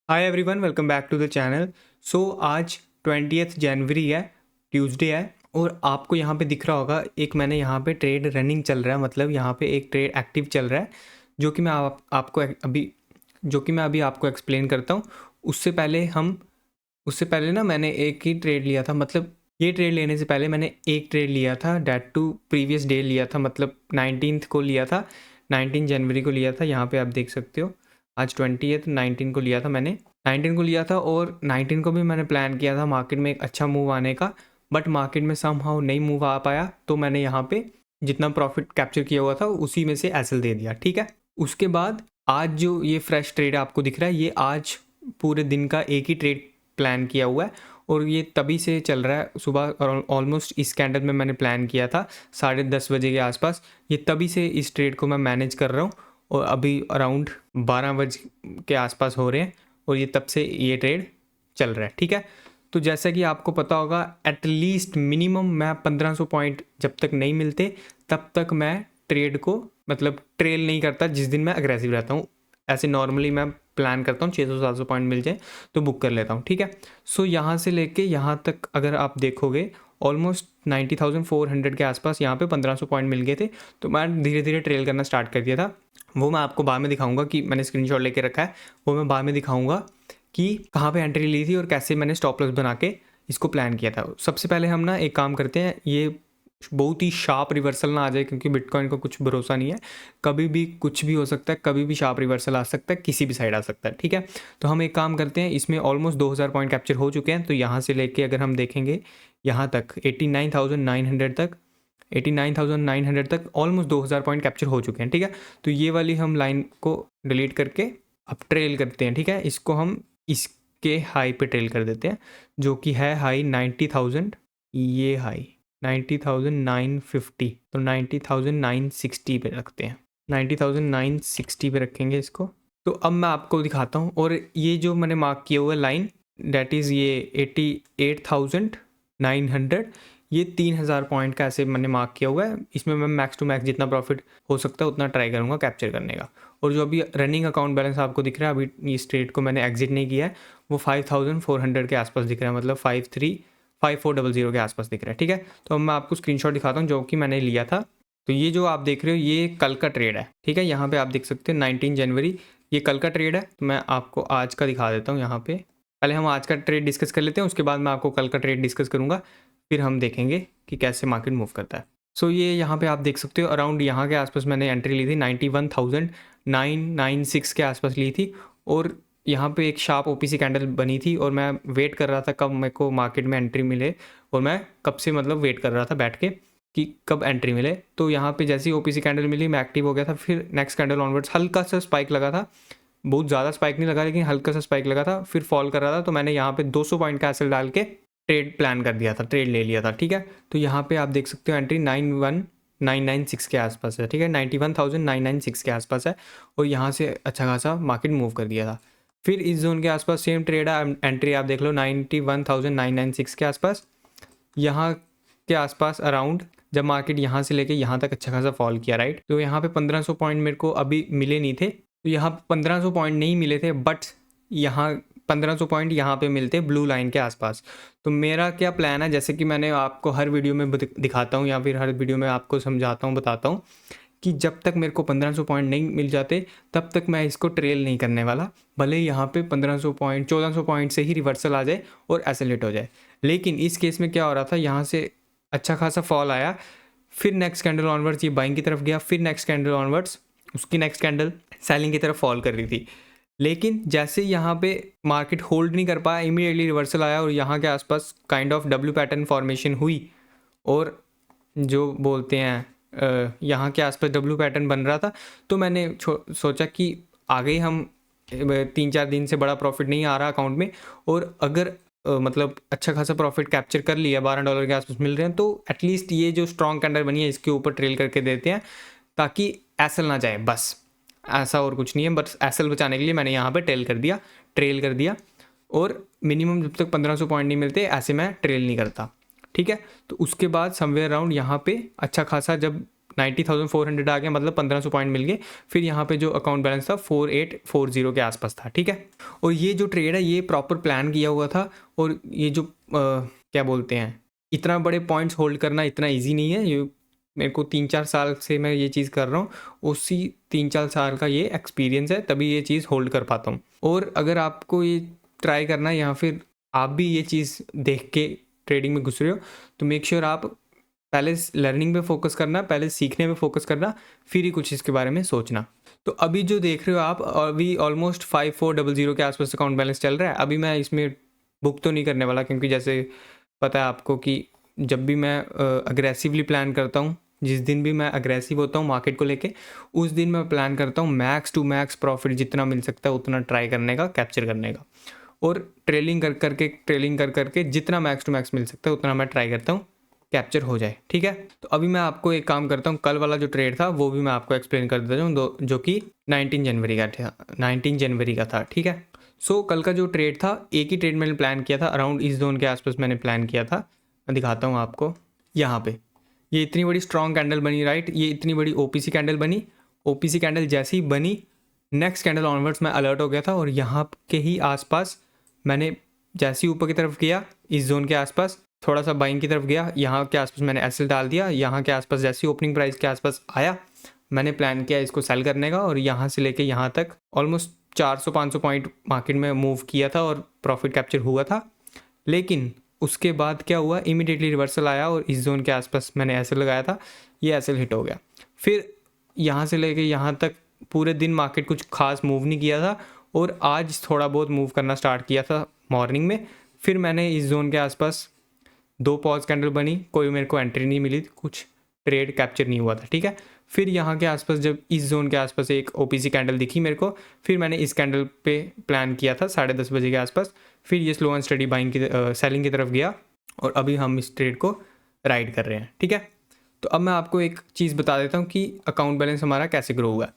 Hi everyone, welcome back to the channel. आज 20th जनवरी है, Tuesday है और आपको यहाँ पे दिख रहा होगा एक मैंने यहाँ पे ट्रेड रनिंग चल रहा है, मतलब यहाँ पे एक ट्रेड एक्टिव चल रहा है जो कि मैं अभी आपको एक्सप्लेन करता हूँ। उससे पहले ना मैंने एक ही ट्रेड लिया था, मतलब ये ट्रेड लेने से पहले मैंने एक ट्रेड लिया था, डेट टू प्रीवियस डे लिया था, मतलब 19th को लिया था, 19 जनवरी को लिया था। यहाँ पे आप देख सकते हो आज 20th 19 को लिया था मैंने, 19 को लिया था और 19 को भी मैंने प्लान किया था मार्केट में एक अच्छा मूव आने का, बट मार्केट में समहाउ नहीं मूव आ पाया, तो मैंने यहाँ पे जितना प्रॉफिट कैप्चर किया हुआ था उसी में से एसएल दे दिया। ठीक है, उसके बाद आज जो ये फ्रेश ट्रेड आपको दिख रहा है, ये आज पूरे दिन का एक ही ट्रेड प्लान किया हुआ है और ये तभी से चल रहा है। सुबह ऑलमोस्ट इस कैंडल में मैंने प्लान किया था 10:30 बजे के आसपास, ये तभी से इस ट्रेड को मैं मैनेज कर रहा हूँ और अभी अराउंड 12 बजे के आसपास हो रहे हैं और ये तब से ये ट्रेड चल रहा है। ठीक है, तो जैसा कि आपको पता होगा एटलीस्ट मिनिमम मैं 1500 पॉइंट जब तक नहीं मिलते तब तक मैं ट्रेड को मतलब ट्रेल नहीं करता, जिस दिन मैं अग्रेसिव रहता हूँ। ऐसे नॉर्मली मैं प्लान करता हूँ 600-700 पॉइंट मिल जाए तो बुक कर लेता हूँ। ठीक है, यहाँ से लेके यहाँ तक अगर आप देखोगे ऑलमोस्ट 90,400 के आसपास यहाँ पे 1500 पॉइंट मिल गए थे, तो मैं धीरे धीरे ट्रेल करना स्टार्ट कर दिया था। वो मैं आपको बाद में दिखाऊंगा कि मैंने स्क्रीनशॉट लेके रखा है, वो मैं बाद में दिखाऊंगा कि कहाँ पे एंट्री ली थी और कैसे मैंने स्टॉप लॉस बना के इसको प्लान किया था। सबसे पहले हम ना एक काम करते हैं, ये बहुत ही शार्प रिवर्सल ना आ जाए क्योंकि बिटकॉइन का कुछ भरोसा नहीं है, कभी भी कुछ भी हो सकता है, कभी भी शार्प रिवर्सल आ सकता है, किसी भी साइड आ सकता है। ठीक है, तो हम एक काम करते हैं, इसमें ऑलमोस्ट 2000 पॉइंट कैप्चर हो चुके हैं, तो यहाँ से लेके अगर हम देखेंगे यहाँ तक 89,900 तक ऑलमोस्ट 2000 पॉइंट कैप्चर हो चुके हैं। ठीक है, तो ये वाली हम लाइन को डिलीट करके अब ट्रेल करते हैं। ठीक है, इसको हम इसके हाई पे ट्रेल कर देते हैं जो कि है हाई 90,000, ये हाई 90,950, तो 90,960 पे रखते हैं, 90,960 पे रखेंगे इसको। तो अब मैं आपको दिखाता हूँ, और ये जो मैंने मार्क किया हुआ लाइन डेट इज़ ये 88,900, ये 3000 पॉइंट का ऐसे मैंने मार्क किया हुआ है। इसमें मैं मैक्स टू मैक्स जितना प्रॉफिट हो सकता है उतना ट्राई करूँगा कैप्चर करने का। और जो अभी रनिंग अकाउंट बैलेंस आपको दिख रहा है, अभी इस ट्रेड को मैंने एग्जिट नहीं किया है, वो 5400 के आसपास दिख रहा है, मतलब 5400 के आसपास दिख रहा है। ठीक है, तो अब मैं आपको स्क्रीनशॉट दिखाता हूँ जो कि मैंने लिया था। तो ये जो आप देख रहे हो ये कल का ट्रेड है। ठीक है, यहाँ पे आप देख सकते हैं 19 जनवरी, ये कल का ट्रेड है। तो मैं आपको आज का दिखा देता हूँ। यहाँ पे पहले हम आज का ट्रेड डिस्कस कर लेते हैं, उसके बाद मैं आपको कल का ट्रेड डिस्कस करूँगा, फिर हम देखेंगे कि कैसे मार्केट मूव करता है। ये यहाँ पे आप देख सकते हो अराउंड यहाँ के आसपास मैंने एंट्री ली थी, 91,996 के आसपास ली थी, और यहाँ पे एक शार्प ओपीसी कैंडल बनी थी और मैं वेट कर रहा था कब मेरे को मार्केट में एंट्री मिले, और मैं कब से मतलब वेट कर रहा था बैठ के कि कब एंट्री मिले। तो यहाँ पे जैसी ओपीसी कैंडल मिली मैं एक्टिव हो गया था। फिर नेक्स्ट कैंडल ऑनवर्ड्स हल्का सा स्पाइक लगा था, बहुत ज़्यादा स्पाइक नहीं लगा लेकिन हल्का सा स्पाइक लगा था, फिर फॉल कर रहा था, तो मैंने यहाँ पे 200 पॉइंट का एसएल डाल के ट्रेड प्लान कर दिया था, ट्रेड ले लिया था। ठीक है, तो यहाँ पे आप देख सकते हो एंट्री 91,996 के आसपास है। ठीक है, 91,996 के आसपास है, और यहाँ से अच्छा खासा मार्केट मूव कर दिया था। फिर इस जोन के आसपास सेम ट्रेड है, एंट्री आप देख लो 91,996 के आसपास, यहाँ के आसपास अराउंड जब मार्केट यहाँ से लेके यहाँ तक अच्छा खासा फॉल किया, राइट। तो यहाँ पे 1500 पॉइंट मेरे को अभी मिले नहीं थे, तो यहाँ 1500 पॉइंट नहीं मिले थे, बट यहाँ 1500 पॉइंट यहाँ पे मिलते ब्लू लाइन के आसपास। तो मेरा क्या प्लान है, जैसे कि मैंने आपको हर वीडियो में दिखाता हूँ या फिर हर वीडियो में आपको समझाता हूँ, बताता हूँ कि जब तक मेरे को 1500 पॉइंट नहीं मिल जाते तब तक मैं इसको ट्रेल नहीं करने वाला, भले यहाँ पे 1500 पॉइंट 1400 पॉइंट से ही रिवर्सल आ जाए और एसेलेट हो जाए। लेकिन इस केस में क्या हो रहा था, यहाँ से अच्छा खासा फॉल आया, फिर नेक्स्ट कैंडल ऑनवर्ड्स ये बाइंग की तरफ गया, फिर नेक्स्ट कैंडल ऑनवर्ड्स उसकी नेक्स्ट कैंडल सेलिंग की तरफ फॉल कर रही थी। लेकिन जैसे यहाँ पे मार्केट होल्ड नहीं कर पाया, इमीडिएटली रिवर्सल आया और यहाँ के आसपास kind of W pattern formation हुई, और जो बोलते हैं यहाँ के आसपास डब्ल्यू पैटर्न बन रहा था। तो मैंने सोचा कि आगे हम 3-4 दिन से बड़ा प्रॉफिट नहीं आ रहा अकाउंट में, और अगर मतलब अच्छा खासा प्रॉफिट कैप्चर कर लिया, $12 के आसपास मिल रहे हैं, तो एटलीस्ट ये जो स्ट्रॉन्ग कैंडल बनी है इसके ऊपर ट्रेल करके देते हैं ताकि एसल ना जाए, बस ऐसा और कुछ नहीं है। बस एसल बचाने के लिए मैंने यहाँ पे ट्रेल कर दिया, और मिनिमम जब तक 1500 पॉइंट नहीं मिलते ऐसे मैं ट्रेल नहीं करता। ठीक है, तो उसके बाद समवेयर अराउंड यहाँ पे अच्छा खासा जब 90,400 आ गया, मतलब 1500 पॉइंट मिल गए। फिर यहाँ पे जो अकाउंट बैलेंस था 4840 के आसपास था, ठीक है। और ये जो ट्रेड है ये प्रॉपर प्लान किया हुआ था, और ये जो क्या बोलते हैं, इतना बड़े पॉइंट्स होल्ड करना इतना ईजी नहीं है। ये मेरे को 3-4 साल से मैं ये चीज़ कर रहा हूँ, उसी 3-4 साल का ये एक्सपीरियंस है, तभी ये चीज़ होल्ड कर पाता हूँ। और अगर आपको ये ट्राई करना है या फिर आप भी ये चीज़ देख के ट्रेडिंग में घुस रहे हो, तो मेक श्योर आप पहले लर्निंग पे फोकस करना, पहले सीखने पे फोकस करना, फिर ही कुछ इसके बारे में सोचना। तो अभी जो देख रहे हो आप, अभी ऑलमोस्ट 5400 के आसपास अकाउंट बैलेंस चल रहा है। अभी मैं इसमें बुक तो नहीं करने वाला, क्योंकि जैसे पता है आपको कि जब भी मैं अग्रेसिवली प्लान करता हूँ, जिस दिन भी मैं अग्रेसिव होता हूँ मार्केट को लेके, उस दिन मैं प्लान करता हूँ मैक्स टू मैक्स प्रॉफिट जितना मिल सकता है उतना ट्राई करने का, कैप्चर करने का। और ट्रेलिंग कर करके जितना मैक्स टू मैक्स मिल सकता है उतना मैं ट्राई करता हूँ कैप्चर हो जाए, ठीक है। तो अभी मैं आपको एक काम करता हूँ, कल वाला जो ट्रेड था वो भी मैं आपको एक्सप्लेन कर देता हूँ, जो कि 19 जनवरी का था, ठीक है। सो कल का जो ट्रेड था, एक ही ट्रेड मैंने प्लान किया था, अराउंड इस जोन के आसपास मैंने प्लान किया था। मैं दिखाता हूँ आपको, यहाँ पे ये इतनी बड़ी स्ट्रॉन्ग कैंडल बनी, राइट। ये इतनी बड़ी ओपीसी कैंडल बनी। ओपीसी कैंडल जैसे ही बनी, नेक्स्ट कैंडल ऑनवर्ड्स मैं अलर्ट हो गया था, और यहाँ के ही आसपास मैंने जैसे ही ऊपर की तरफ गया, इस जोन के आसपास थोड़ा सा बाइंग की तरफ गया, यहाँ के आसपास मैंने एसएल डाल दिया। यहाँ के आसपास जैसे ही ओपनिंग प्राइस के आसपास आया, मैंने प्लान किया इसको सेल करने का, और यहाँ से लेके यहाँ तक ऑलमोस्ट 400-500 पॉइंट मार्केट में मूव किया था और प्रॉफिट कैप्चर हुआ था। लेकिन उसके बाद क्या हुआ, इमीडिएटली रिवर्सल आया, और इस जोन के आसपास मैंने एसएल लगाया था, ये एसएल हिट हो गया। फिर यहाँ से लेके यहाँ तक पूरे दिन मार्केट कुछ खास मूव नहीं किया था, और आज थोड़ा बहुत मूव करना स्टार्ट किया था मॉर्निंग में। फिर मैंने इस जोन के आसपास 2 पॉज कैंडल बनी, कोई मेरे को एंट्री नहीं मिली, कुछ ट्रेड कैप्चर नहीं हुआ था, ठीक है। फिर यहाँ के आसपास जब इस जोन के आसपास एक ओपीसी कैंडल दिखी मेरे को, फिर मैंने इस कैंडल पे प्लान किया था 10:30 बजे के आसपास। फिर ये स्लो एंड स्टडी बाइंग की सेलिंग की तरफ गया, और अभी हम इस ट्रेड को राइड कर रहे हैं, ठीक है। तो अब मैं आपको एक चीज़ बता देता हूँ कि अकाउंट बैलेंस हमारा कैसे ग्रो हुआ।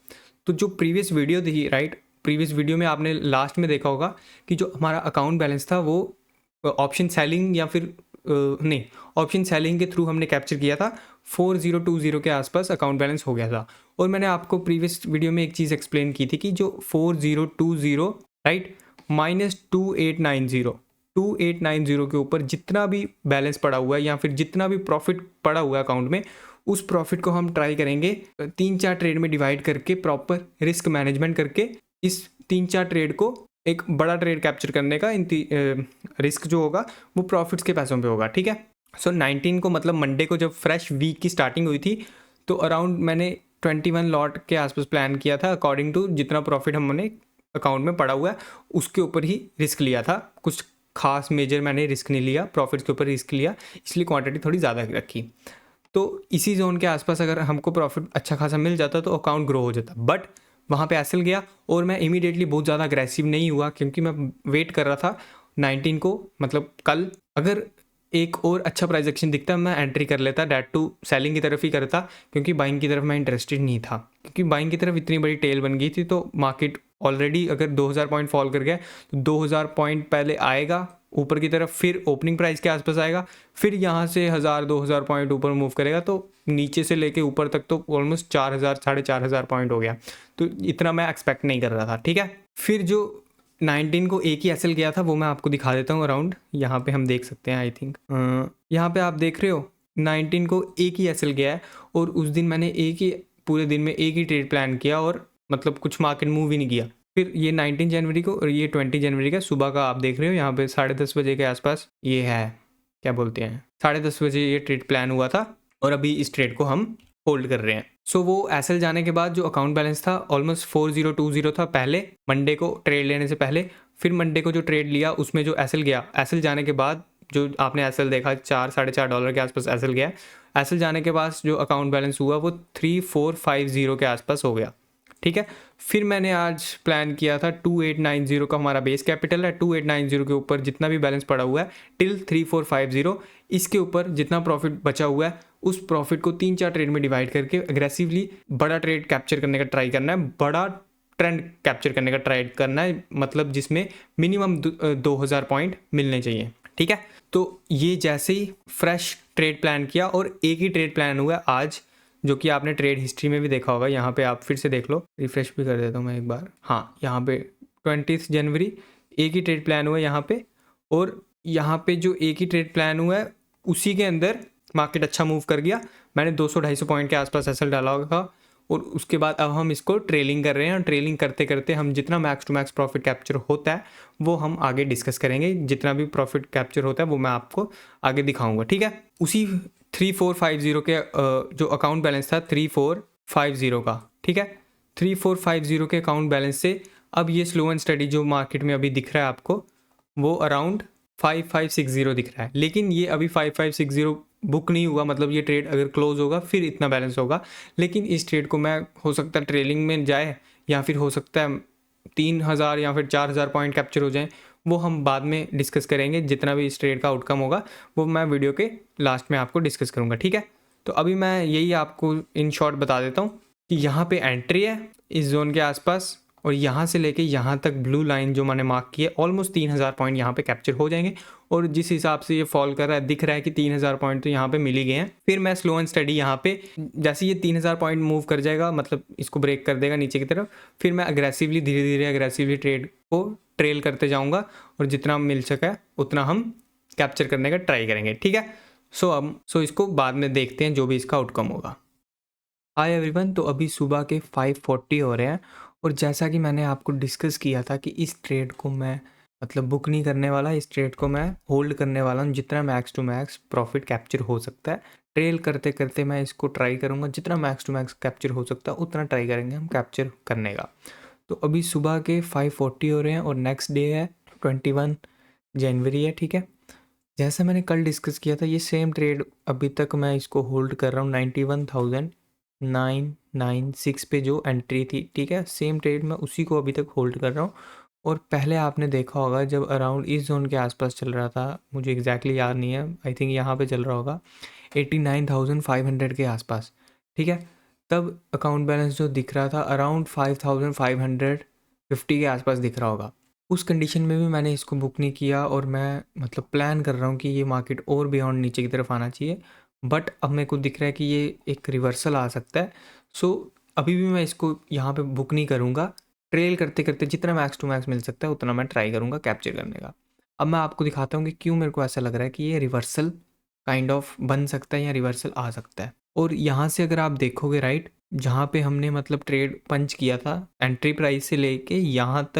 तो जो प्रीवियस वीडियो थी, राइट, प्रीवियस वीडियो में आपने लास्ट में देखा होगा कि जो हमारा अकाउंट बैलेंस था वो ऑप्शन सेलिंग या फिर नहीं, ऑप्शन सेलिंग के थ्रू हमने कैप्चर किया था। 4020 के आसपास अकाउंट बैलेंस हो गया था। और मैंने आपको प्रीवियस वीडियो में एक चीज़ एक्सप्लेन की थी कि जो 4020, राइट, -2890 के ऊपर जितना भी बैलेंस पड़ा हुआ है या फिर जितना भी प्रॉफिट पड़ा हुआ है अकाउंट में, उस प्रॉफिट को हम ट्राई करेंगे 3-4 ट्रेड में डिवाइड करके, प्रॉपर रिस्क मैनेजमेंट करके, इस 3-4 ट्रेड को एक बड़ा ट्रेड कैप्चर करने का रिस्क जो होगा वो प्रॉफिट्स के पैसों पे होगा, ठीक है। सो 19 को, मतलब मंडे को जब फ्रेश वीक की स्टार्टिंग हुई थी, तो अराउंड मैंने 21 लॉट के आसपास प्लान किया था, अकॉर्डिंग टू जितना प्रॉफिट हमने अकाउंट में पड़ा हुआ है उसके ऊपर ही रिस्क लिया था। कुछ खास मेजर मैंने रिस्क नहीं लिया, प्रॉफिट्स के ऊपर रिस्क लिया, इसलिए क्वांटिटी थोड़ी ज़्यादा रखी। तो इसी जोन के आसपास अगर हमको प्रॉफिट अच्छा खासा मिल जाता तो अकाउंट ग्रो हो जाता, बट वहाँ पे एसएल गया, और मैं इमीडिएटली बहुत ज़्यादा अग्रेसिव नहीं हुआ, क्योंकि मैं वेट कर रहा था 19 को, मतलब कल अगर एक और अच्छा प्राइस एक्शन दिखता मैं एंट्री कर लेता, डेट टू सेलिंग की तरफ ही करता, क्योंकि बाइंग की तरफ मैं इंटरेस्टेड नहीं था, क्योंकि बाइंग की तरफ इतनी बड़ी टेल बन गई थी। तो मार्केट ऑलरेडी अगर 2000 पॉइंट फॉल कर गया, तो 2000 पॉइंट पहले आएगा ऊपर की तरफ, फिर ओपनिंग प्राइस के आसपास आएगा, फिर यहाँ से 1000-2000 पॉइंट ऊपर मूव करेगा, तो नीचे से लेके ऊपर तक तो ऑलमोस्ट 4000 4500 पॉइंट हो गया। तो इतना मैं एक्सपेक्ट नहीं कर रहा था, ठीक है। फिर जो 19 को एक ही एसएल गया था वो मैं आपको दिखा देता हूँ अराउंड, यहाँ पे हम देख सकते हैं, आई थिंक यहाँ पे आप देख रहे हो 19 को एक ही एसएल गया है, और उस दिन मैंने एक ही पूरे दिन में एक ही ट्रेड प्लान किया, और मतलब कुछ मार्केट मूव ही नहीं किया। फिर ये 19 जनवरी को और ये 20 जनवरी का सुबह का आप देख रहे हो, यहाँ पे 10:30 बजे के आसपास ये है, क्या बोलते हैं, 10:30 बजे ये ट्रेड प्लान हुआ था, और अभी इस ट्रेड को हम होल्ड कर रहे हैं। सो वो एसएल जाने के बाद जो अकाउंट बैलेंस था ऑलमोस्ट 4020 था पहले, मंडे को ट्रेड लेने से पहले। फिर मंडे को जो ट्रेड लिया उसमें जो एसएल गया, एसएल जाने के बाद जो आपने एसएल देखा $4-4.5 के आसपास एसएल गया, एसएल जाने के बाद जो अकाउंट बैलेंस हुआ वो 3450 के आसपास हो गया, ठीक है। फिर मैंने आज प्लान किया था 2890 का हमारा बेस कैपिटल है, 2890 के ऊपर जितना भी बैलेंस पड़ा हुआ है टिल 3450, इसके ऊपर जितना प्रॉफिट बचा हुआ है उस प्रॉफिट को 3-4 ट्रेड में डिवाइड करके अग्रेसिवली बड़ा ट्रेड कैप्चर करने का ट्राई करना है, बड़ा ट्रेंड कैप्चर करने का ट्राई करना है, मतलब जिसमें मिनिमम 2000 पॉइंट मिलने चाहिए, ठीक है। तो ये जैसे ही फ्रेश ट्रेड प्लान किया, और एक ही ट्रेड प्लान हुआ आज जो कि आपने ट्रेड हिस्ट्री में भी देखा होगा। यहाँ पे आप फिर से देख लो, रिफ्रेश भी कर देता हूँ मैं एक बार। हाँ, यहाँ पे 20 जनवरी एक ही ट्रेड प्लान हुआ है यहाँ पे, और यहाँ पे जो एक ही ट्रेड प्लान हुआ है उसी के अंदर मार्केट अच्छा मूव कर गया। मैंने 200-250 पॉइंट के आसपास एसएल डाला होगा, और उसके बाद अब हम इसको ट्रेलिंग कर रहे हैं, और ट्रेलिंग करते करते हम जितना max to max profit capture होता है वो हम आगे डिस्कस करेंगे। जितना भी प्रॉफिट कैप्चर होता है वो मैं आपको आगे दिखाऊंगा, ठीक है। उसी 3450 के जो अकाउंट बैलेंस था 3450 का, ठीक है, 3450 के अकाउंट बैलेंस से अब ये स्लो एंड स्टडी जो मार्केट में अभी दिख रहा है आपको, वो अराउंड 5560 दिख रहा है। लेकिन ये अभी 5560 बुक नहीं हुआ, मतलब ये ट्रेड अगर क्लोज होगा फिर इतना बैलेंस होगा। लेकिन इस ट्रेड को मैं, हो सकता है ट्रेलिंग में जाए, या फिर हो सकता है 3000 या फिर 4000 पॉइंट कैप्चर हो जाए, वो हम बाद में डिस्कस करेंगे। जितना भी इस ट्रेड का आउटकम होगा वो मैं वीडियो के लास्ट में आपको डिस्कस करूँगा, ठीक है। तो अभी मैं यही आपको इन शॉर्ट बता देता हूँ कि यहाँ पे एंट्री है इस जोन के आसपास, और यहाँ से लेके यहाँ तक ब्लू लाइन जो मैंने मार्क की है, ऑलमोस्ट 3000 पॉइंट यहाँ पे कैप्चर हो जाएंगे। और जिस हिसाब से ये फॉल कर रहा है, दिख रहा है कि 3000 पॉइंट तो यहाँ पे मिल ही गए हैं। फिर मैं स्लो एंड स्टडी यहाँ पे, जैसे ये 3000 पॉइंट मूव कर जाएगा, मतलब इसको ब्रेक कर देगा नीचे की तरफ, फिर मैं अग्रेसिवली, धीरे धीरे अग्रेसिवली ट्रेड को ट्रेल करते जाऊँगा, और जितना मिल सका उतना हम कैप्चर करने का ट्राई करेंगे, ठीक है। सो इसको बाद में देखते हैं जो भी इसका आउटकम होगा। हाय एवरीवन, तो अभी सुबह के 5:40 हो रहे हैं, और जैसा कि मैंने आपको डिस्कस किया था कि इस ट्रेड को मैं मतलब बुक नहीं करने वाला, इस ट्रेड को मैं होल्ड करने वाला हूँ। जितना max to max profit capture हो सकता है, ट्रेल करते करते मैं इसको ट्राई करूँगा। जितना मैक्स टू मैक्स कैप्चर हो सकता है उतना ट्राई करेंगे हम कैप्चर करने का। तो अभी सुबह के 5:40 हो रहे हैं, और नेक्स्ट डे है 21 जनवरी है, ठीक है। जैसा मैंने कल डिस्कस किया था, ये सेम ट्रेड अभी तक मैं इसको होल्ड कर रहा हूँ 91,996 पे जो एंट्री थी, ठीक है। सेम ट्रेड मैं उसी को अभी तक होल्ड कर रहा हूँ। और पहले आपने देखा होगा जब अराउंड इस जोन के आसपास चल रहा था, मुझे एग्जैक्टली याद नहीं है, आई थिंक यहाँ पे चल रहा होगा 89,500 के आसपास, ठीक है। तब अकाउंट बैलेंस जो दिख रहा था अराउंड 5,550 के आसपास दिख रहा होगा। उस कंडीशन में भी मैंने इसको बुक नहीं किया, और मैं मतलब प्लान कर रहा हूँ कि ये मार्केट और बियॉन्ड नीचे की तरफ आना चाहिए। बट अब मेरे को दिख रहा है कि ये एक रिवर्सल आ सकता है। सो अभी भी मैं इसको यहाँ पे बुक नहीं करूँगा। ट्रेल करते करते जितना मैक्स टू मैक्स मिल सकता है उतना मैं ट्राई करूँगा कैप्चर करने का। अब मैं आपको दिखाता हूँ कि क्यों मेरे को ऐसा लग रहा है कि ये रिवर्सल काइंड ऑफ बन सकता है या रिवर्सल आ सकता है। और यहाँ से अगर आप देखोगे राइट, जहाँ पे हमने मतलब ट्रेड पंच किया था, एंट्री प्राइस से लेके यहाँ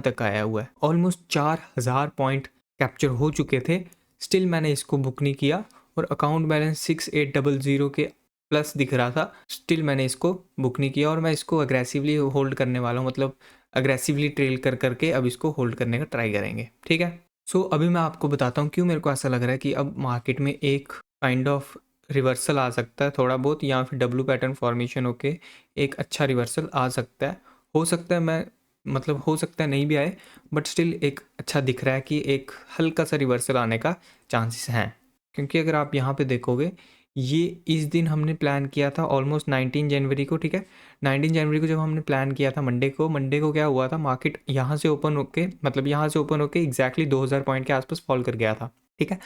तक आया हुआ है, ऑलमोस्ट 4000 पॉइंट कैप्चर हो चुके थे। स्टिल मैंने इसको बुक नहीं किया, और अकाउंट बैलेंस 6800 के प्लस दिख रहा था, स्टिल मैंने इसको बुक नहीं किया। और मैं इसको अग्रेसिवली होल्ड करने वाला हूँ, मतलब अग्रेसिवली ट्रेल कर करके अब इसको होल्ड करने का ट्राई करेंगे, ठीक है। सो अभी मैं आपको बताता हूँ क्यों मेरे को ऐसा लग रहा है कि अब मार्केट में एक काइंड ऑफ रिवर्सल आ सकता है थोड़ा बहुत, या फिर डब्ल्यू पैटर्न फॉर्मेशन होके एक अच्छा रिवर्सल आ सकता है। हो सकता है मैं मतलब हो सकता है नहीं भी आए, बट स्टिल एक अच्छा दिख रहा है कि एक हल्का सा रिवर्सल आने का चांसेस हैं। क्योंकि अगर आप यहाँ पे देखोगे, ये इस दिन हमने प्लान किया था ऑलमोस्ट 19 जनवरी को, ठीक है। 19 जनवरी को जब हमने प्लान किया था मंडे को क्या हुआ था, मार्केट यहाँ से ओपन होके, मतलब यहाँ से ओपन होके एग्जैक्टली 2000 पॉइंट के आसपास फॉल कर गया था, ठीक है।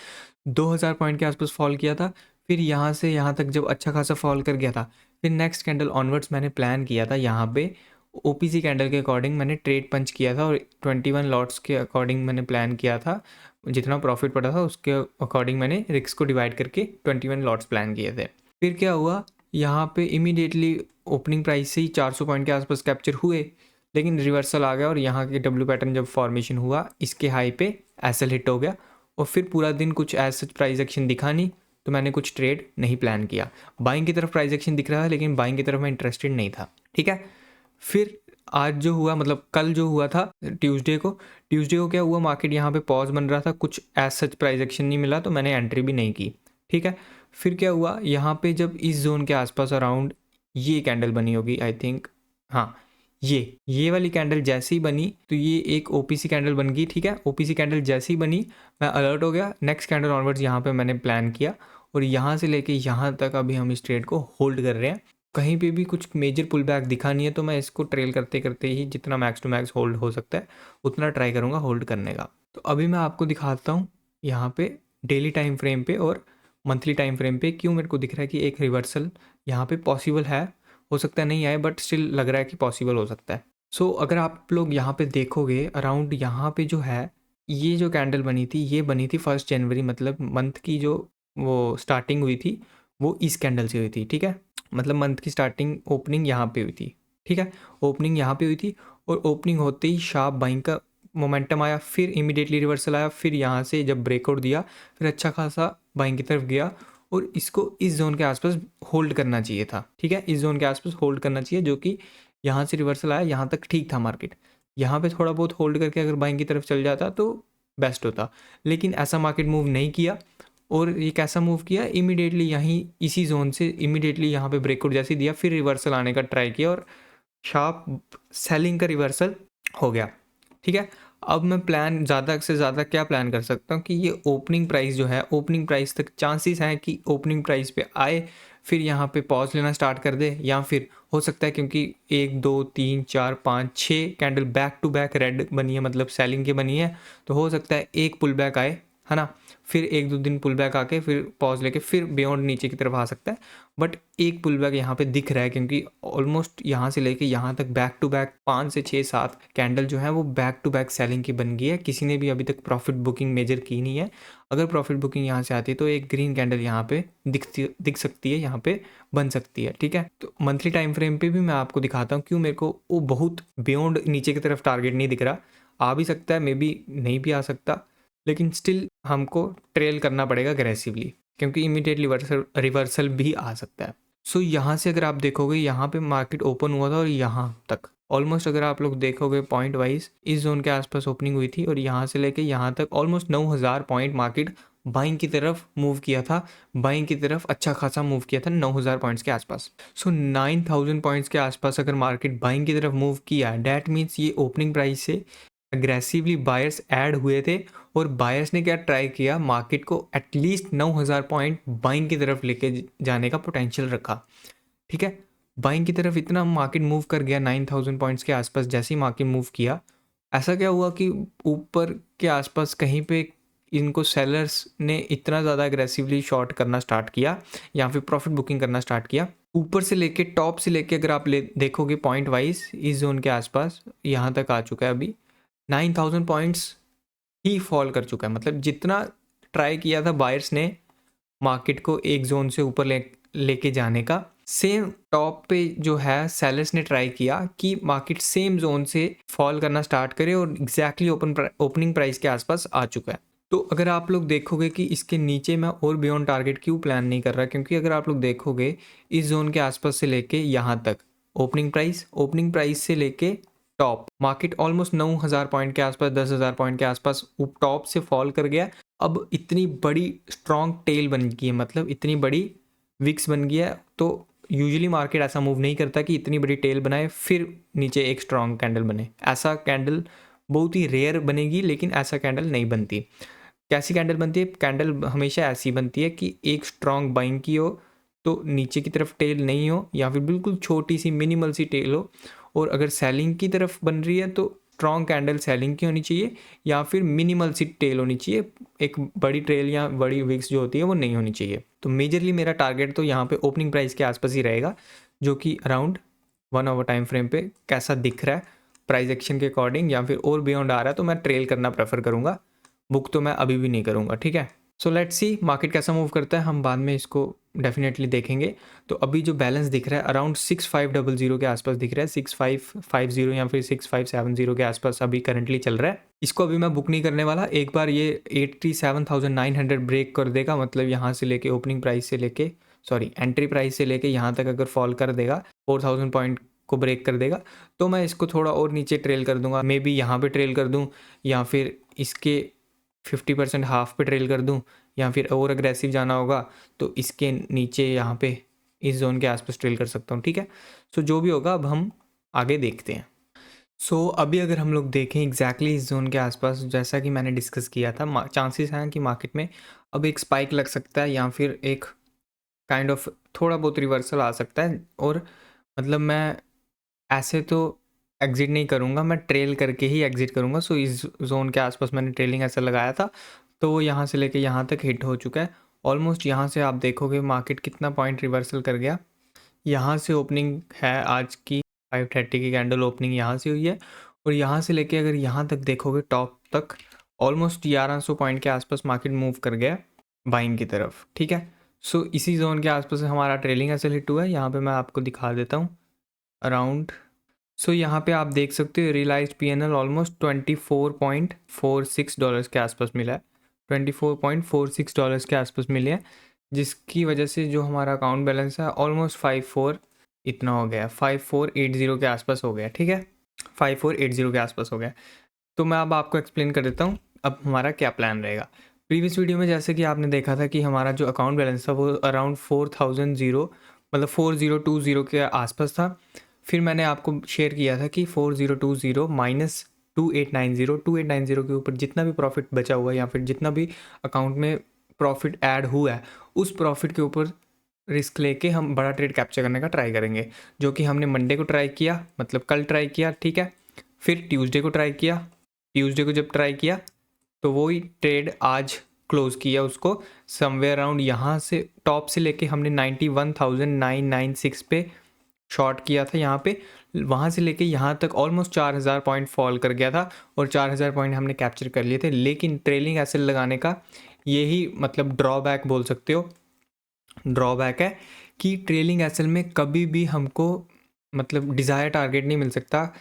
2000 पॉइंट के आसपास फॉल किया था, फिर यहाँ से यहाँ तक जब अच्छा खासा फॉल कर गया था, फिर नेक्स्ट कैंडल ऑनवर्ड्स मैंने प्लान किया था यहाँ पे ओपीसी कैंडल के अकॉर्डिंग मैंने ट्रेड पंच किया था, और 21 लॉट्स के अकॉर्डिंग मैंने प्लान किया था। जितना प्रॉफिट पड़ा था उसके अकॉर्डिंग मैंने रिस्क को डिवाइड करके 21 लॉट्स प्लान किए थे। फिर क्या हुआ, यहाँ पे इमीडिएटली ओपनिंग प्राइस से ही 400 पॉइंट के आसपास कैप्चर हुए, लेकिन रिवर्सल आ गया, और यहाँ के डब्ल्यू पैटर्न जब फॉर्मेशन हुआ इसके हाई पे एसएल हिट हो गया, और फिर पूरा दिन कुछ एज सच प्राइस एक्शन दिखा नहीं, तो मैंने कुछ ट्रेड नहीं प्लान किया। बाइंग की तरफ प्राइस एक्शन दिख रहा था, लेकिन बाइंग की तरफ मैं इंटरेस्टेड नहीं था, ठीक है। फिर आज जो हुआ, मतलब कल जो हुआ था ट्यूसडे को क्या हुआ, मार्केट यहाँ पे पॉज बन रहा था, कुछ एज सच प्राइस एक्शन नहीं मिला, तो मैंने एंट्री भी नहीं की, ठीक है। फिर क्या हुआ, यहाँ पे जब इस जोन के आसपास अराउंड ये कैंडल बनी होगी आई थिंक, हाँ ये वाली कैंडल जैसे ही बनी तो ये एक ओपीसी कैंडल बन गई, ठीक है। ओपीसी कैंडल जैसे ही बनी मैं अलर्ट हो गया, नेक्स्ट कैंडल ऑनवर्ड्स यहाँ पे मैंने प्लान किया, और यहाँ से लेके यहाँ तक अभी हम इस ट्रेड को होल्ड कर रहे हैं। कहीं पे भी कुछ मेजर पुल बैक दिखा नहीं है, तो मैं इसको ट्रेल करते करते ही जितना मैक्स टू मैक्स होल्ड हो सकता है उतना ट्राई करूँगा होल्ड करने का। तो अभी मैं आपको दिखाता हूँ यहाँ पे डेली टाइम फ्रेम पे और मंथली टाइम फ्रेम पे क्यों मेरे को दिख रहा है कि एक रिवर्सल यहाँ पे पॉसिबल है, हो सकता है नहीं आए बट स्टिल लग रहा है कि पॉसिबल हो सकता है। सो अगर आप लोग यहाँ पे देखोगे अराउंड यहाँ पे जो है ये जो कैंडल बनी थी ये बनी थी 1 जनवरी, मतलब मंथ की जो वो स्टार्टिंग हुई थी वो इस कैंडल से हुई थी, ठीक है। मतलब मंथ की स्टार्टिंग ओपनिंग यहाँ पे हुई थी, ठीक है। ओपनिंग यहाँ पे हुई थी और ओपनिंग होते ही शार्प बाइंग का मोमेंटम आया, फिर इमीडिएटली रिवर्सल आया, फिर यहाँ से जब ब्रेकआउट दिया फिर अच्छा खासा बाइंग की तरफ गया और इसको इस जोन के आसपास होल्ड करना चाहिए था, ठीक है। इस जोन के आसपास होल्ड करना चाहिए, जो कि यहाँ से रिवर्सल आया, यहाँ तक ठीक था मार्केट। यहाँ पे थोड़ा बहुत होल्ड करके अगर बाइंग की तरफ चल जाता तो बेस्ट होता, लेकिन ऐसा मार्केट मूव नहीं किया। और ये कैसा मूव किया, इमीडिएटली यहीं इसी जोन से इमीडिएटली यहाँ पे ब्रेकआउट जैसे दिया, फिर रिवर्सल आने का ट्राई किया और शार्प सेलिंग का रिवर्सल हो गया, ठीक है। अब मैं प्लान ज़्यादा से ज़्यादा क्या प्लान कर सकता हूँ कि ये ओपनिंग प्राइस जो है, ओपनिंग प्राइस तक चांसेस हैं कि ओपनिंग प्राइस पे आए, फिर यहाँ पे पॉज लेना स्टार्ट कर दे, या फिर हो सकता है क्योंकि 1 2 3 4 5 6 candle back to back red बनी है, मतलब सेलिंग की बनी है, तो हो सकता है एक पुल बैक आए, है ना, फिर 1 2 दिन पुल बैक आके फिर पॉज लेके फिर बियॉन्ड नीचे की तरफ आ सकता है। बट एक पुल बैक यहाँ पे दिख रहा है क्योंकि ऑलमोस्ट यहाँ से लेके यहाँ तक बैक टू बैक 5 से 6 7 कैंडल जो है वो बैक टू बैक सेलिंग की बन गई है। किसी ने भी अभी तक प्रॉफिट बुकिंग मेजर की नहीं है। अगर प्रॉफिट बुकिंग यहाँ से आती है तो एक ग्रीन कैंडल यहाँ पे दिख सकती है, यहाँ पे बन सकती है, ठीक है। तो मंथली टाइम फ्रेम पे भी मैं आपको दिखाता हूँ क्यों मेरे को वो बहुत बियॉन्ड नीचे की तरफ टारगेट नहीं दिख रहा। आ भी सकता है, मे बी नहीं भी आ सकता, लेकिन स्टिल हमको ट्रेल करना पड़ेगा अग्रेसिवली क्योंकि इमीडिएटली रिवर्सल भी आ सकता है। सो यहाँ से अगर आप देखोगे यहाँ पे मार्केट ओपन हुआ था और यहाँ तक ऑलमोस्ट अगर आप लोग देखोगे पॉइंट वाइज इस जोन के आसपास ओपनिंग हुई थी और यहाँ से लेके यहाँ तक ऑलमोस्ट 9000 पॉइंट मार्केट बाइंग की तरफ मूव किया था, बाइंग की तरफ अच्छा खासा मूव किया था 9000 पॉइंट्स के आसपास। सो 9000 पॉइंट्स के आसपास अगर मार्केट बाइंग की तरफ मूव किया, डैट मीन्स ये ओपनिंग प्राइस से अग्रेसिवली बायर्स ऐड हुए थे और बायर्स ने क्या ट्राई किया, मार्केट को एटलीस्ट 9000 पॉइंट बाइंग की तरफ लेके जाने का पोटेंशियल रखा, ठीक है। बाइंग की तरफ इतना मार्केट मूव कर गया 9000 पॉइंट्स के आसपास, जैसे ही मार्केट मूव किया ऐसा क्या हुआ कि ऊपर के आसपास कहीं पे इनको सेलर्स ने इतना ज़्यादा अग्रेसिवली शॉर्ट करना स्टार्ट किया या फिर प्रॉफिट बुकिंग करना स्टार्ट किया। ऊपर से लेके टॉप से लेके अगर आप देखोगे पॉइंट वाइज इस जोन के आसपास यहाँ तक आ चुका है, अभी 9000 पॉइंट्स ही फॉल कर चुका है। मतलब जितना ट्राई किया था बायर्स ने मार्केट को एक जोन से ऊपर लेके जाने का, सेम टॉप पे जो है सेलर्स ने ट्राई किया कि मार्केट सेम जोन से फॉल करना स्टार्ट करे और एग्जैक्टली ओपनिंग प्राइस के आसपास आ चुका है। तो अगर आप लोग देखोगे कि इसके नीचे मैं और बियॉन्ड टारगेट क्यों प्लान नहीं कर रहा, क्योंकि अगर आप लोग देखोगे इस जोन के आसपास से लेके यहाँ तक ओपनिंग प्राइस से लेके टॉप मार्केट ऑलमोस्ट 9000 पॉइंट के आसपास 10,000 पॉइंट के आसपास टॉप से फॉल कर गया। अब इतनी बड़ी स्ट्रॉन्ग टेल बन गई है, मतलब इतनी बड़ी विक्स बन गया है। तो यूजुअली मार्केट ऐसा मूव नहीं करता कि इतनी बड़ी टेल बनाए फिर नीचे एक स्ट्रॉन्ग कैंडल बने। ऐसा कैंडल बहुत ही रेयर बनेगी, लेकिन ऐसा कैंडल नहीं बनती। कैसी कैंडल बनती है? कैंडल हमेशा ऐसी बनती है कि एक स्ट्रॉन्ग बाइंग की हो तो नीचे की तरफ टेल नहीं हो, या फिर बिल्कुल छोटी सी मिनिमल सी टेल हो। और अगर सेलिंग की तरफ बन रही है तो स्ट्रॉन्ग कैंडल सेलिंग की होनी चाहिए, या फिर मिनिमल सी टेल होनी चाहिए, एक बड़ी ट्रेल या बड़ी विक्स जो होती है वो नहीं होनी चाहिए। तो मेजरली मेरा टारगेट तो यहाँ पे ओपनिंग प्राइस के आसपास ही रहेगा, जो कि अराउंड 1 आवर टाइम फ्रेम पे कैसा दिख रहा है प्राइस एक्शन के अकॉर्डिंग, या फिर और बियॉन्ड आ रहा है तो मैं ट्रेल करना प्रेफर करूँगा, बुक तो मैं अभी भी नहीं करूँगा, ठीक है। सो लेट्स सी मार्केट कैसा मूव करता है, हम बाद में इसको डेफिनेटली देखेंगे। तो अभी जो बैलेंस दिख रहा है अराउंड 6500 के आसपास दिख रहा है, 6550 या फिर 6570 के आसपास अभी करंटली चल रहा है। इसको अभी मैं बुक नहीं करने वाला। एक बार ये 87,900 ब्रेक कर देगा, मतलब यहाँ से लेके ओपनिंग प्राइस से लेके एंट्री प्राइस से लेके यहाँ तक अगर फॉल कर देगा 4000 पॉइंट को ब्रेक कर देगा, तो मैं इसको थोड़ा और नीचे ट्रेल कर दूंगा। मे बी यहाँ पे ट्रेल कर दूँ, या फिर इसके 50% हाफ पे ट्रेल कर दूं, या फिर और अग्रेसिव जाना होगा तो इसके नीचे यहाँ पे इस जोन के आसपास ट्रेल कर सकता हूँ, ठीक है। सो जो भी होगा अब हम आगे देखते हैं। सो अभी अगर हम लोग देखें एग्जैक्टली इस जोन के आसपास, जैसा कि मैंने डिस्कस किया था, चांसेस हैं कि मार्केट में अब एक स्पाइक लग सकता है या फिर एक काइंड ऑफ थोड़ा बहुत रिवर्सल आ सकता है। और मतलब मैं ऐसे तो एग्जिट नहीं करूँगा, मैं ट्रेल करके ही एग्जिट करूँगा। सो इस जोन के आसपास मैंने ट्रेलिंग ऐसा लगाया था, तो वो यहाँ से लेके यहाँ तक हिट हो चुका है ऑलमोस्ट यहाँ से आप देखोगे मार्केट कितना पॉइंट रिवर्सल कर गया। यहाँ से ओपनिंग है आज की 5:30 की कैंडल ओपनिंग यहाँ से हुई है और यहाँ से लेके अगर यहाँ तक देखोगे टॉप तक ऑलमोस्ट 1100 पॉइंट के आसपास मार्केट मूव कर गया बाइंग की तरफ। ठीक है, सो इसी जोन के आसपास हमारा ट्रेलिंग एसएल हिट हुआ है। यहाँ पे मैं आपको दिखा देता हूँ अराउंड। सो यहाँ पे आप देख सकते हो रियलाइज्ड पीएनएल ऑलमोस्ट $24.46 के आसपास मिला है, $24.46 के आसपास मिले हैं, जिसकी वजह से जो हमारा अकाउंट बैलेंस है ऑलमोस्ट 54 इतना हो गया, 5480 के आसपास हो गया। ठीक है, 5480 के आसपास हो गया। तो मैं अब आपको एक्सप्लेन कर देता हूँ अब हमारा क्या प्लान रहेगा। प्रीवियस वीडियो में जैसे कि आपने देखा था कि हमारा जो अकाउंट बैलेंस था वो अराउंड 4000 मतलब 4020 के आसपास था। फिर मैंने आपको शेयर किया था कि 4020 माइनस 2890 के ऊपर जितना भी प्रॉफिट बचा हुआ है या फिर जितना भी अकाउंट में प्रॉफिट ऐड हुआ है उस प्रॉफिट के ऊपर रिस्क लेके हम बड़ा ट्रेड कैप्चर करने का ट्राई करेंगे, जो कि हमने मंडे को ट्राई किया, मतलब कल ट्राई किया। ठीक है, फिर ट्यूसडे को ट्राई किया। ट्यूसडे को जब ट्राई किया तो वही ट्रेड आज क्लोज किया उसको समवेयर अराउंड यहाँ से टॉप से लेके हमने 91,996 पे शॉर्ट किया था यहाँ पे। वहाँ से लेके यहाँ तक ऑलमोस्ट 4000 पॉइंट फॉल कर गया था और 4000 पॉइंट हमने कैप्चर कर लिए थे। लेकिन ट्रेलिंग एसएल लगाने का यही मतलब ड्रॉबैक बोल सकते हो, ड्रॉबैक है कि ट्रेलिंग एसएल में कभी भी हमको मतलब डिज़ायर टारगेट नहीं मिल सकता।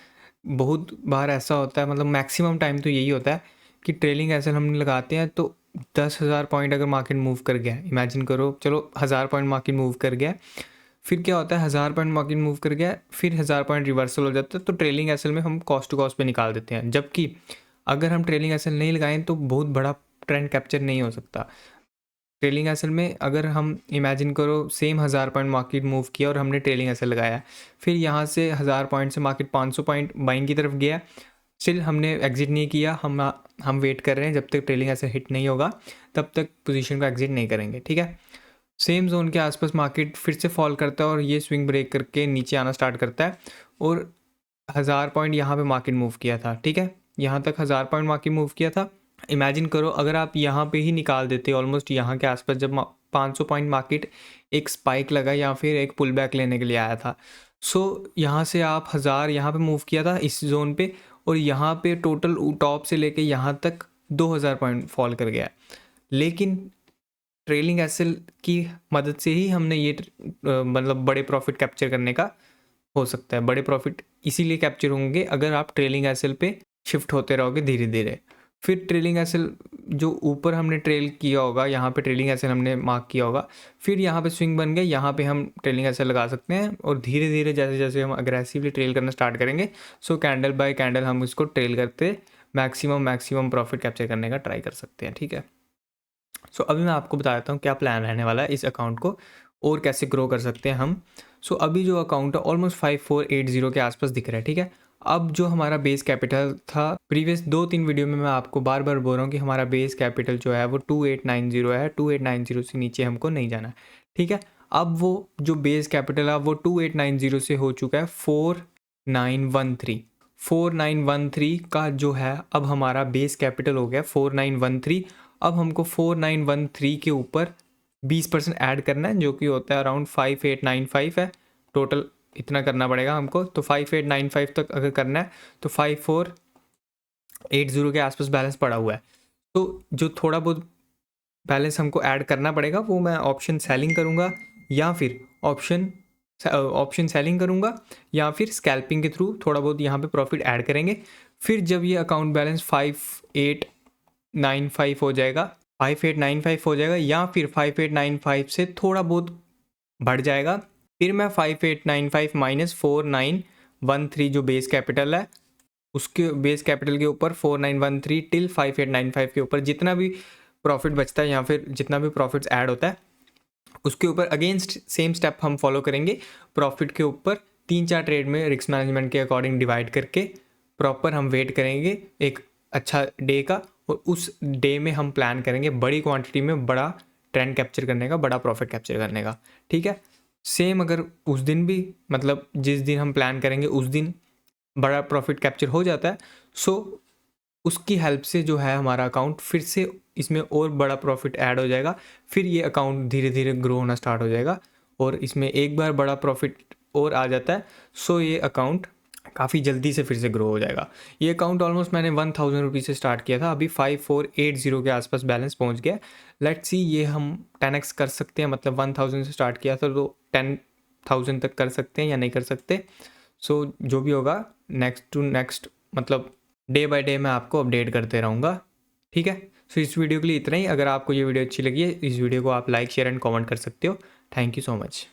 बहुत बार ऐसा होता है, मतलब मैक्सिमम टाइम तो यही होता है कि ट्रेलिंग एसएल हम लगाते हैं तो 10,000 पॉइंट अगर मार्केट मूव कर गया, इमेजिन करो चलो 1000 पॉइंट मार्केट मूव कर गया, फिर क्या होता है 1000 पॉइंट मार्केट मूव कर गया, फिर 1000 पॉइंट रिवर्सल हो जाता है, तो ट्रेलिंग एसएल में हम कॉस्ट टू कॉस्ट पे निकाल देते हैं। जबकि अगर हम ट्रेलिंग एसएल नहीं लगाएं तो बहुत बड़ा ट्रेंड कैप्चर नहीं हो सकता। ट्रेलिंग एसएल में अगर हम इमेजिन करो सेम 1000 पॉइंट मार्केट मूव किया और हमने ट्रेलिंग एसएल लगाया, फिर यहाँ से 1000 पॉइंट से मार्केट 500 पॉइंट बाइंग की तरफ गया, स्टिल हमने एग्जिट नहीं किया, हम वेट कर रहे हैं जब तक ट्रेलिंग एसएल हिट नहीं होगा तब तक पोजीशन को एग्जिट नहीं करेंगे। ठीक है, सेम जोन के आसपास मार्केट फिर से फॉल करता है और ये स्विंग ब्रेक करके नीचे आना स्टार्ट करता है और 1000 पॉइंट यहाँ पे मार्केट मूव किया था। ठीक है, यहाँ तक 1000 पॉइंट मार्केट मूव किया था। इमेजिन करो अगर आप यहाँ पे ही निकाल देते ऑलमोस्ट यहाँ के आसपास, जब 500 पॉइंट मार्केट एक स्पाइक लगा या फिर एक पुल बैक लेने के लिए आया था। सो यहाँ से आप 1000 यहाँ पे मूव किया था इस जोन पे और यहाँ पे टोटल टॉप से लेके यहाँ तक 2000 पॉइंट फॉल कर गया। लेकिन ट्रेलिंग एसएल की मदद से ही हमने ये मतलब बड़े प्रॉफिट कैप्चर करने का हो सकता है। बड़े प्रॉफिट इसीलिए कैप्चर होंगे अगर आप ट्रेलिंग एसएल पे शिफ्ट होते रहोगे धीरे धीरे। फिर ट्रेलिंग एसएल जो ऊपर हमने ट्रेल किया होगा, यहाँ पे ट्रेलिंग एसएल हमने मार्क किया होगा, फिर यहाँ पे स्विंग बन गया, यहाँ पे हम ट्रेलिंग एसएल लगा सकते हैं और धीरे धीरे जैसे जैसे हम अग्रेसिवली ट्रेल करना स्टार्ट करेंगे, सो कैंडल बाय कैंडल हम इसको ट्रेल करते मैक्सिमम प्रॉफिट कैप्चर करने का ट्राई कर सकते हैं। ठीक है, सो अभी मैं आपको बता देता हूँ क्या प्लान रहने वाला है इस अकाउंट को और कैसे ग्रो कर सकते हैं हम। सो अभी जो अकाउंट है ऑलमोस्ट 5480 के आसपास दिख रहा है। ठीक है, अब जो हमारा बेस कैपिटल था प्रीवियस 2-3 वीडियो में मैं आपको बार बार बोल रहा हूँ कि हमारा बेस कैपिटल जो है वो 2890 है, 2890 से नीचे हमको नहीं जाना है। ठीक है, अब वो जो बेस कैपिटल है वो 2890 से हो चुका है 4913 का जो है अब हमारा बेस कैपिटल हो गया 4913। अब हमको 4913 के ऊपर 20% ऐड करना है, जो कि होता है अराउंड 5895 है टोटल, इतना करना पड़ेगा हमको। तो 5895 तक अगर करना है तो 5480 के आसपास बैलेंस पड़ा हुआ है। तो जो थोड़ा बहुत बैलेंस हमको ऐड करना पड़ेगा वो मैं ऑप्शन सेलिंग करूँगा या फिर ऑप्शन सेलिंग करूँगा या फिर स्कैल्पिंग के थ्रू थोड़ा बहुत यहाँ पे प्रॉफिट ऐड करेंगे। फिर जब ये अकाउंट बैलेंस 5895 हो जाएगा, 5895 हो जाएगा या फिर 5895 से थोड़ा बहुत बढ़ जाएगा, फिर मैं 5895 माइनस 4913 जो बेस कैपिटल है उसके बेस कैपिटल के ऊपर 4913 टिल 5895 के ऊपर जितना भी प्रॉफिट बचता है या फिर जितना भी प्रॉफिट्स ऐड होता है उसके ऊपर अगेंस्ट सेम स्टेप हम फॉलो करेंगे। प्रॉफिट के ऊपर 3-4 ट्रेड में रिस्क मैनेजमेंट के अकॉर्डिंग डिवाइड करके प्रॉपर हम वेट करेंगे एक अच्छा डे का और उस डे में हम प्लान करेंगे बड़ी क्वांटिटी में बड़ा ट्रेंड कैप्चर करने का, बड़ा प्रॉफिट कैप्चर करने का। ठीक है, सेम अगर उस दिन भी मतलब जिस दिन हम प्लान करेंगे उस दिन बड़ा प्रॉफिट कैप्चर हो जाता है, सो उसकी हेल्प से जो है हमारा अकाउंट फिर से इसमें और बड़ा प्रॉफिट ऐड हो जाएगा, फिर ये अकाउंट धीरे धीरे ग्रो होना स्टार्ट हो जाएगा और इसमें एक बार बड़ा प्रॉफिट और आ जाता है, सो ये अकाउंट काफ़ी जल्दी से फिर से ग्रो हो जाएगा। ये अकाउंट ऑलमोस्ट मैंने 1000 रुपीज़ से स्टार्ट किया था, अभी 5480 के आसपास बैलेंस पहुंच गया। लेट्स सी ये हम 10x कर सकते हैं, मतलब 1000 से स्टार्ट किया था तो 10,000 तक कर सकते हैं या नहीं कर सकते। सो जो भी होगा नेक्स्ट टू नेक्स्ट, मतलब डे बाय डे मैं आपको अपडेट करते रहूँगा, ठीक है। सो इस वीडियो के लिए इतना ही। अगर आपको ये वीडियो अच्छी लगी है, इस वीडियो को आप लाइक शेयर एंड कमेंट कर सकते हो। Thank you so much.